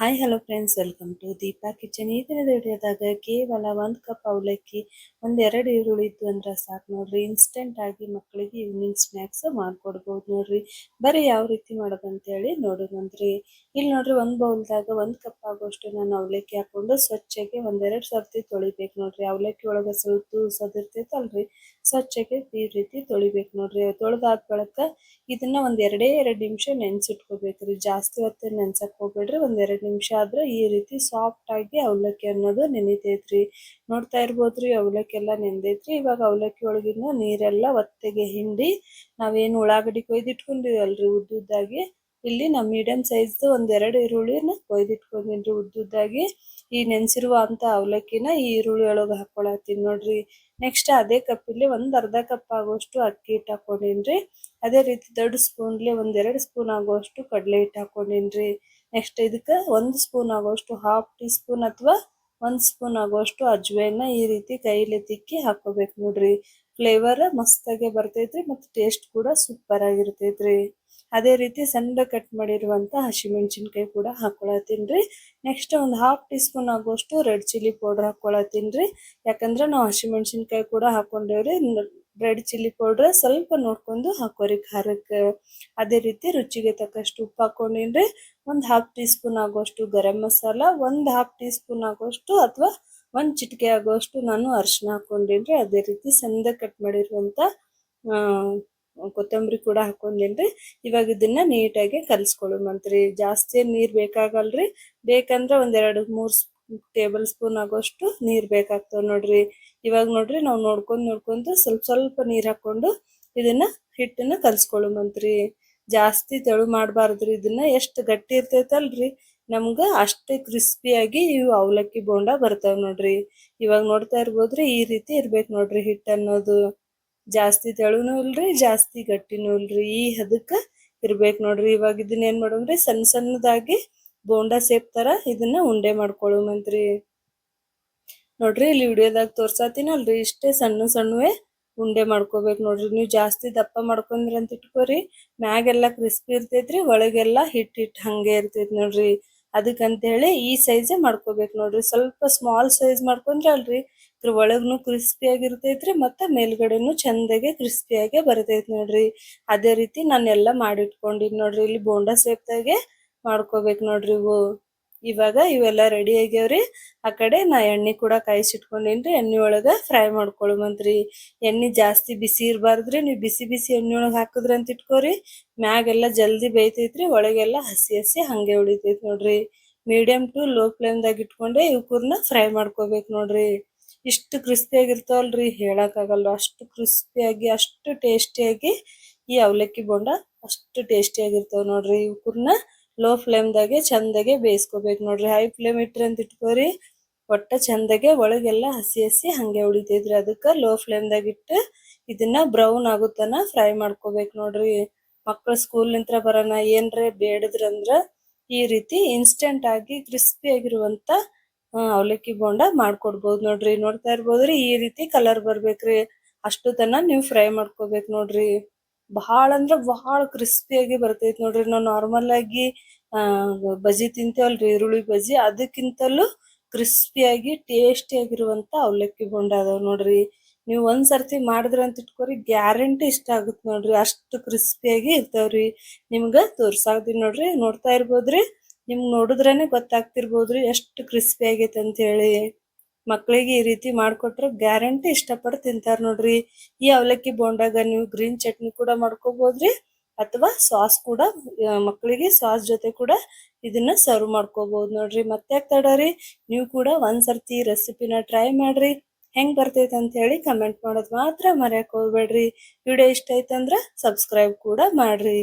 Hi hello friends, welcome to Deepa kitchen. ಈ ದಿನದ ವಿಡಿಯೋದಾಗ ಕೇವಲ 1 ಕಪ್ ಅವಲಕ್ಕಿ, 2 ಈರುಳ್ಳಿ ಇತ್ತು ಅಂದ್ರೆ ಸಾಕು ನೋಡ್ರಿ. ಇನ್ಸ್ಟೆಂಟ್ ಆಗಿ ಮಕ್ಕಳಿಗೆ ಈವ್ನಿಂಗ್ ಸ್ನ್ಯಾಕ್ಸ್ ಮಾಡ್ಕೊಡ್ಬೋದು ನೋಡ್ರಿ. ಬರೀ ಯಾವ ರೀತಿ ಮಾಡೋದು ಅಂತೇಳಿ ನೋಡೋಣಂತ್ರಿ. ಇಲ್ಲಿ ನೋಡ್ರಿ, ಒಂದು ಬೌಲ್ದಾಗ 1 ಕಪ್ ಆಗೋಷ್ಟು ನಾನು ಅವಲಕ್ಕಿ ಹಾಕೊಂಡು ಸ್ವಚ್ಛಗೆ 1-2 ಸರ್ತಿ ತೊಳಿಬೇಕು ನೋಡ್ರಿ. ಅವಲಕ್ಕಿ ಒಳಗೆ ಸ್ವಲ್ಪ ಸದಿರ್ತೈತಲ್ರಿ, ಸ್ವಚ್ಛಗೆ ಈ ರೀತಿ ತೊಳಿಬೇಕು ನೋಡ್ರಿ. ತೊಳೆದಾದ ಬಳಿಕ ಇದನ್ನ ಒಂದ್ 2 ನಿಮಿಷ ನೆನ್ಸಿಟ್ಕೋಬೇಕ್ರಿ. ಜಾಸ್ತಿ ಹೊತ್ತು ನೆನ್ಸಕ್ ಹೋಗ್ಬೇಡ್ರಿ. 2 ನಿಮಿಷ ಆದ್ರೆ ಈ ರೀತಿ ಸಾಫ್ಟ್ ಆಗಿ ಅವಲಕ್ಕಿ ಅನ್ನೋದು ನೆನಿತೈತ್ರಿ. ನೋಡ್ತಾ ಇರ್ಬೋದ್ರಿ, ಅವಲಕ್ಕಿ ಎಲ್ಲ ನೆಂದೈತ್ರಿ. ಇವಾಗ ಅವಲಕ್ಕಿ ಒಳಗಿನ ನೀರೆಲ್ಲ ಒತ್ತೆಗೆ ಹಿಂಡಿ ನಾವೇನು ಉಳ್ಳಾಗಡ್ಡಿ ಕೊಯ್ದಿಟ್ಕೊಂಡಿವಲ್ರಿ ಉದ್ದುದ್ದಾಗಿ, ಇಲ್ಲಿ ನಾ ಮೀಡಿಯಂ ಸೈಜ್ 1-2 ಈರುಳ್ಳಿನ ಕೊಯ್ದಿಟ್ಕೊಂಡಿನ್ರಿ ಉದ್ದುದ್ದಾಗಿ. ಈ ನೆನ್ಸಿರುವ ಅಂತ ಅವಲಕ್ಕಿನ ಈ ಈರುಳ್ಳಿ ಒಳಗೆ ಹಾಕೊಳತ್ತೀನಿ ನೋಡ್ರಿ. ನೆಕ್ಸ್ಟ್ ಅದೇ ಕಪ್ಪಲ್ಲಿ ಅರ್ಧ ಕಪ್ ಆಗೋಷ್ಟು ಅಕ್ಕಿ ಹಿಟ್ಟು ಹಾಕೊಂಡಿನ್ರಿ. ಅದೇ ರೀತಿ ದೊಡ್ಡ ಸ್ಪೂನ್ಲಿ 1-2 ಸ್ಪೂನ್ ಆಗುವಷ್ಟು ಕಡಲೆ ಹಿಟ್ಟು ಹಾಕೊಂಡಿನ್ರಿ. ನೆಕ್ಸ್ಟ್ ಇದಕ್ಕೆ 1 ಸ್ಪೂನ್ ಆಗುವಷ್ಟು ಹಾಫ್ ಟೀ ಸ್ಪೂನ್ ಅಥವಾ 1 ಸ್ಪೂನ್ ಆಗುವಷ್ಟು ಅಜ್ವಾಯಿನ ಈ ರೀತಿ ಕೈಲಿ ತಿಕ್ಕಿ ಹಾಕೋಬೇಕು ನೋಡ್ರಿ. ಫ್ಲೇವರ್ ಮಸ್ತಾಗೆ ಬರ್ತೈತ್ರಿ ಮತ್ತು ಟೇಸ್ಟ್ ಕೂಡ ಸೂಪರ್ ಆಗಿರ್ತೈತ್ರಿ. ಅದೇ ರೀತಿ ಸಣ್ಣ ಕಟ್ ಮಾಡಿರುವಂತ ಹಸಿಮೆಣಸಿನ್ಕಾಯಿ ಕೂಡ ಹಾಕೊಳತ್ತೀನ್ರಿ. ನೆಕ್ಸ್ಟ್ ಒಂದು ಹಾಫ್ ಟೀ ಸ್ಪೂನ್ ಆಗುವಷ್ಟು ರೆಡ್ ಚಿಲ್ಲಿ ಪೌಡರ್ ಹಾಕೊಳತ್ತೀನ್ರಿ. ಯಾಕಂದ್ರೆ ನಾವು ಹಸಿಮೆಣಸಿನ್ಕಾಯಿ ಕೂಡ ಹಾಕೊಂಡೇವ್ರಿ. ರೆಡ್ ಚಿಲ್ಲಿ ಪೌಡ್ರ್ ಸ್ವಲ್ಪ ನೋಡ್ಕೊಂಡು ಹಾಕೋರಿ ಖಾರಕ್ಕೆ. ಅದೇ ರೀತಿ ರುಚಿಗೆ ತಕ್ಕಷ್ಟು ಉಪ್ಪು ಹಾಕೊಂಡಿನ್ರಿ. ಒಂದು ಹಾಫ್ ಟೀ ಸ್ಪೂನ್ ಆಗುವಷ್ಟು ಗರಂ ಮಸಾಲ, ಒಂದು ಹಾಫ್ ಟೀ ಸ್ಪೂನ್ ಆಗುವಷ್ಟು ಅಥವಾ 1 ಚಿಟಿಕೆ ಆಗುವಷ್ಟು ನಾನು ಅರಿಶಿನ ಹಾಕೊಂಡಿನ್ರಿ. ಅದೇ ರೀತಿ ಸಣ್ಣದಾಗಿ ಕಟ್ ಮಾಡಿರುವಂತ ಕೊತ್ತಂಬರಿ ಕೂಡ ಹಾಕೊಂಡಿನ್ರಿ. ಇವಾಗ ಇದನ್ನ ನೀಟಾಗಿ ಕಲ್ಸ್ಕೊಳ್ಳುವಂತ್ರಿ. ಜಾಸ್ತಿ ನೀರ್ ಬೇಕಾಗಲ್ರಿ. ಬೇಕಂದ್ರೆ 1-2-3 ಟೇಬಲ್ ಸ್ಪೂನ್ ಆಗೋಷ್ಟು ನೀರ್ ಬೇಕಾಗ್ತಾವ ನೋಡ್ರಿ. ಇವಾಗ ನೋಡ್ರಿ, ನಾವು ನೋಡ್ಕೊಂಡು ಸ್ವಲ್ಪ ನೀರ್ ಹಾಕೊಂಡು ಇದನ್ನ ಹಿಟ್ಟನ್ನ ಕಲ್ಸ್ಕೊಳ್ಳುವಂತ್ರಿ. ಜಾಸ್ತಿ ತೆಳು ಮಾಡಬಾರ್ದ್ರಿ. ಇದನ್ನ ಎಷ್ಟು ಗಟ್ಟಿ ಇರ್ತೈತಲ್ರಿ ನಮ್ಗ ಅಷ್ಟೇ ಕ್ರಿಸ್ಪಿಯಾಗಿ ಇವು ಅವಲಕ್ಕಿ ಬೋಂಡ ಬರ್ತಾವ ನೋಡ್ರಿ. ಇವಾಗ ನೋಡ್ತಾ ಇರ್ಬೋದ್ರಿ, ಈ ರೀತಿ ಇರ್ಬೇಕು ನೋಡ್ರಿ ಹಿಟ್ಟು ಅನ್ನೋದು. ಜಾಸ್ತಿ ತೆಳುನೂ ಇಲ್ರಿ, ಜಾಸ್ತಿ ಗಟ್ಟಿನೂ ಇಲ್ರಿ. ಈ ಹದಕ್ಕ ಇರ್ಬೇಕು ನೋಡ್ರಿ. ಇವಾಗ ಇದನ್ನ ಏನ್ ಮಾಡೋದ್ರಿ, ಸಣ್ಣದಾಗಿ ಬೋಂಡ ಸೇಪ್ ತರ ಇದನ್ನ ಉಂಡೆ ಮಾಡ್ಕೊಳ್ಳುವಂತ್ರಿ. ನೋಡ್ರಿ, ಇಲ್ಲಿ ವಿಡಿಯೋದಾಗ ತೋರ್ಸಾತೀನಲ್ರಿ, ಇಷ್ಟೇ ಸಣ್ಣವೇ ಉಂಡೆ ಮಾಡ್ಕೋಬೇಕು ನೋಡ್ರಿ. ನೀವು ಜಾಸ್ತಿ ದಪ್ಪ ಮಾಡ್ಕೊಂಡ್ರಿ ಅಂತ ಇಟ್ಕೋರಿ, ಮ್ಯಾಗೆಲ್ಲ ಕ್ರಿಸ್ಪಿ ಇರ್ತೈತ್ರಿ, ಒಳಗೆಲ್ಲ ಹಿಟ್ಟು ಹಂಗೆ ಇರ್ತೈತಿ ನೋಡ್ರಿ. ಅದಕ್ಕಂತ ಹೇಳಿ ಈ ಸೈಜೇ ಮಾಡ್ಕೋಬೇಕು ನೋಡ್ರಿ. ಸ್ವಲ್ಪ ಸ್ಮಾಲ್ ಸೈಜ್ ಮಾಡ್ಕೊಂಡ್ರಿ ಅಲ್ರಿ, ಇದ್ರ ಒಳಗ್ನು ಕ್ರಿಸ್ಪಿ ಆಗಿರ್ತೈತ್ರಿ ಮತ್ತೆ ಮೇಲ್ಗಡೆನು ಚಂದಾಗೆ ಕ್ರಿಸ್ಪಿಯಾಗೆ ಬರ್ತೈತಿ ನೋಡ್ರಿ. ಅದೇ ರೀತಿ ನಾನು ಎಲ್ಲ ಮಾಡಿಟ್ಕೊಂಡಿನಿ ನೋಡ್ರಿ. ಇಲ್ಲಿ ಬೋಂಡಾ ಸೇಪ್ದಾಗೆ ಮಾಡ್ಕೋಬೇಕು ನೋಡ್ರಿ ಇವು. ಇವಾಗ ಇವೆಲ್ಲ ರೆಡಿ ಆಗ್ಯಾವ್ರಿ. ಆ ಕಡೆ ನಾ ಎಣ್ಣೆ ಕೂಡ ಕಾಯಿಸಿಟ್ಕೊಂಡೇನ್ರಿ. ಎಣ್ಣೆ ಒಳಗ ಫ್ರೈ ಮಾಡ್ಕೊಳ್ಳುವಂತ್ರಿ. ಎಣ್ಣೆ ಜಾಸ್ತಿ ಬಿಸಿ ಇರಬಾರ್ದ್ರಿ. ನೀವು ಬಿಸಿ ಎಣ್ಣೆ ಒಳಗೆ ಹಾಕಿದ್ರಿ ಅಂತ ಇಟ್ಕೋರಿ, ಮ್ಯಾಗೆಲ್ಲ ಜಲ್ದಿ ಬೇಯ್ತೈತ್ರಿ, ಒಳಗೆಲ್ಲ ಹಸಿ ಹಂಗೆ ಉಳಿತೈತಿ ನೋಡ್ರಿ. ಮೀಡಿಯಂ ಟು ಲೋ ಫ್ಲೇಮ್ದಾಗ ಇಟ್ಕೊಂಡೆ ಇವಕೂರ್ನ ಫ್ರೈ ಮಾಡ್ಕೋಬೇಕು ನೋಡ್ರಿ. ಇಷ್ಟು ಕ್ರಿಸ್ಪಿಯಾಗಿರ್ತಾವಲ್ರಿ, ಹೇಳಕ್ಕಾಗಲ್ಲ. ಅಷ್ಟು ಕ್ರಿಸ್ಪಿಯಾಗಿ ಅಷ್ಟು ಟೇಸ್ಟಿಯಾಗಿ ಈ ಅವಲಕ್ಕಿ ಬೋಂಡ ಅಷ್ಟು ಟೇಸ್ಟಿಯಾಗಿರ್ತಾವ ನೋಡ್ರಿ. ಇವಕೂರ್ನ ಲೋ ಫ್ಲೇಮ್ದಾಗೆ ಚಂದಾಗೆ ಬೇಯಿಸ್ಕೋಬೇಕು ನೋಡ್ರಿ. ಹೈ ಫ್ಲೇಮ್ ಇಟ್ರಿ ಅಂತ ಇಟ್ಕೋರಿ, ಒಟ್ಟ ಚಂದಾಗೆ ಒಳಗೆಲ್ಲ ಹಸಿ ಹಂಗೆ ಉಳಿತೈತ್ರಿ. ಅದಕ್ಕೆ ಲೋ ಫ್ಲೇಮ್ದಾಗ ಇಟ್ಟು ಇದನ್ನ ಬ್ರೌನ್ ಆಗುತ್ತನ ಫ್ರೈ ಮಾಡ್ಕೋಬೇಕು ನೋಡ್ರಿ. ಮಕ್ಕಳು ಸ್ಕೂಲ್ ನಿಂತ್ರ ಬರೋಣ ಏನ್ರೆ ಬೇಡದ್ರಂದ್ರ ಈ ರೀತಿ ಇನ್ಸ್ಟೆಂಟ್ ಆಗಿ ಕ್ರಿಸ್ಪಿ ಆಗಿರುವಂತ ಅವಲಕ್ಕಿ ಬೋಂಡ ಮಾಡ್ಕೊಡ್ಬೋದು ನೋಡ್ರಿ. ನೋಡ್ತಾ ಇರ್ಬೋದ್ರಿ, ಈ ರೀತಿ ಕಲರ್ ಬರ್ಬೇಕ್ರಿ. ಅಷ್ಟು ತನ ನೀವು ಫ್ರೈ ಮಾಡ್ಕೋಬೇಕು ನೋಡ್ರಿ. ಬಹಳ ಅಂದ್ರ ಬಹಳ ಕ್ರಿಸ್ಪಿಯಾಗಿ ಬರ್ತೈತಿ ನೋಡ್ರಿ. ನಾವು ನಾರ್ಮಲ್ ಆಗಿ ಬಜಿ ತಿಂತೇವಲ್ರಿ, ಈರುಳ್ಳಿ ಬಜಿ, ಅದಕ್ಕಿಂತಲೂ ಕ್ರಿಸ್ಪಿಯಾಗಿ ಟೇಸ್ಟಿಯಾಗಿರುವಂತ ಅವಲಕ್ಕಿ ಬೋಂಡ ಅದಾವ ನೋಡ್ರಿ. ನೀವು ಒಂದ್ಸರ್ತಿ ಮಾಡಿದ್ರ ಅಂತ ಇಟ್ಕೋರಿ, ಗ್ಯಾರಂಟಿ ಇಷ್ಟ ಆಗುತ್ತೆ ನೋಡ್ರಿ. ಅಷ್ಟು ಕ್ರಿಸ್ಪಿಯಾಗಿ ಇರ್ತಾವ್ರಿ. ನಿಮ್ಗ ತೋರ್ಸಾಕ್ತೀನಿ ನೋಡ್ರಿ. ನೋಡ್ತಾ ಇರ್ಬೋದ್ರಿ, ನಿಮ್ಗೆ ನೋಡಿದ್ರೇನೆ ಗೊತ್ತಾಗ್ತಿರ್ಬೋದ್ರಿ ಎಷ್ಟು ಕ್ರಿಸ್ಪಿ ಆಗೈತೆ ಅಂತ ಹೇಳಿ. ಮಕ್ಕಳಿಗೆ ಈ ರೀತಿ ಮಾಡ್ಕೊಟ್ರೆ ಗ್ಯಾರಂಟಿ ಇಷ್ಟಪಟ್ಟು ತಿಂತಾರ ನೋಡ್ರಿ. ಈ ಅವಲಕ್ಕಿ ಬೋಂಡಾಗ ನೀವು ಗ್ರೀನ್ ಚಟ್ನಿ ಕೂಡ ಮಾಡ್ಕೋಬೋದ್ರಿ, ಅಥವಾ ಸಾಸ್ ಕೂಡ ಮಕ್ಕಳಿಗೆ ಸಾಸ್ ಜೊತೆ ಕೂಡ ಇದನ್ನ ಸರ್ವ್ ಮಾಡ್ಕೋಬಹುದು ನೋಡ್ರಿ. ಮತ್ತೆ ತಡರಿ, ನೀವು ಕೂಡ ಒಂದ್ಸರ್ತಿ ರೆಸಿಪಿನ ಟ್ರೈ ಮಾಡ್ರಿ. ಹೆಂಗ್ ಬರ್ತೈತೆ ಅಂತ ಹೇಳಿ ಕಮೆಂಟ್ ಮಾಡೋದು ಮಾತ್ರ ಮರೆಯಕ್ ಹೋಗ್ಬೇಡ್ರಿ. ವಿಡಿಯೋ ಇಷ್ಟ ಐತಂದ್ರ ಸಬ್ಸ್ಕ್ರೈಬ್ ಕೂಡ ಮಾಡ್ರಿ.